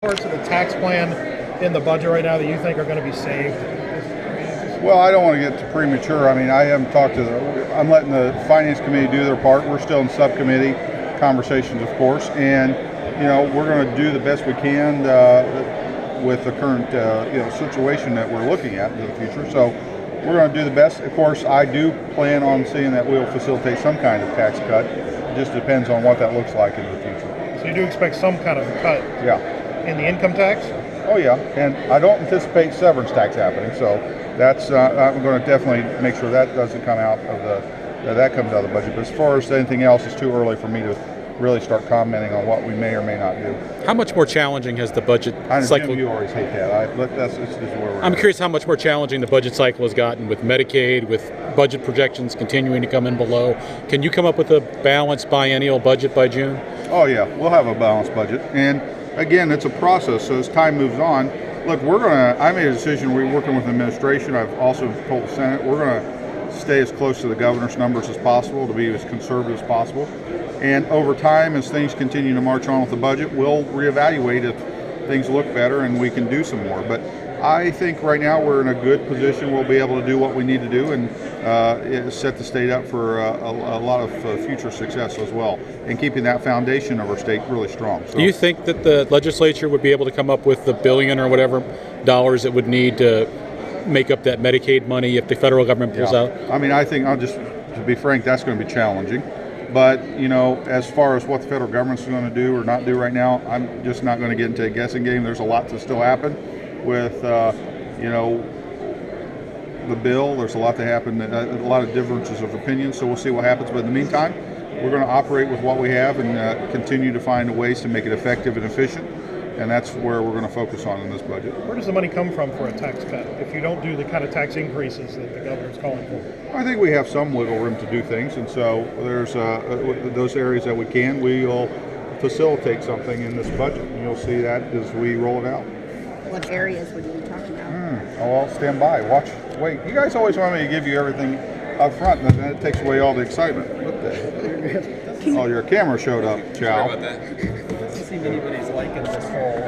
Parts of the tax plan in the budget right now that you think are going to be saved? Well, I don't want to get too premature. I mean, I haven't talked to I'm letting the finance committee do their part. We're still in subcommittee conversations, of course, and we're going to do the best we can with the current situation that we're looking at in the future. So we're going to do the best. Of course, I do plan on seeing that we'll facilitate some kind of tax cut. It just depends on what that looks like in the future. So you do expect some kind of a cut? Yeah. In the income tax? Oh yeah, and I don't anticipate severance tax happening, so that's I'm going to definitely make sure that doesn't come out of that comes out of the budget. But as far as anything else, it's too early for me to really start commenting on what we may or may not do. How much more challenging has the budget cycle? Jim, you always hate that. That's where we're I'm at. curious how much more challenging the budget cycle has gotten with Medicaid, with budget projections continuing to come in below. Can you come up with a balanced biennial budget by June? Oh yeah, we'll have a balanced budget, and again, it's a process. So as time moves on, look, I made a decision. We're working with the administration. I've also told the Senate we're going to stay as close to the governor's numbers as possible, to be as conservative as possible. And over time, as things continue to march on with the budget, we'll reevaluate if things look better and we can do some more. But I think right now we're in a good position. We'll be able to do what we need to do and set the state up for a lot of future success as well, and keeping that foundation of our state really strong. So, do you think that the legislature would be able to come up with the $1 billion or whatever dollars it would need to make up that Medicaid money if the federal government pulls out? I mean, I think, to be frank, that's going to be challenging. But, as far as what the federal government's going to do or not do right now, I'm just not going to get into a guessing game. There's a lot to still happen with, the bill. There's a lot to happen, a lot of differences of opinion, so we'll see what happens. But in the meantime, we're going to operate with what we have and continue to find ways to make it effective and efficient, and that's where we're going to focus on in this budget. Where does the money come from for a tax cut if you don't do the kind of tax increases that the governor's calling for? I think we have some wiggle room to do things, and so there's those areas that we'll facilitate something in this budget, and you'll see that as we roll it out. What areas would you be talking about? I'll stand by. Wait. You guys always want me to give you everything up front, and then it takes away all the excitement. What the heck? Oh, your camera showed up, Chow. Sorry about that. Doesn't seem anybody's liking this whole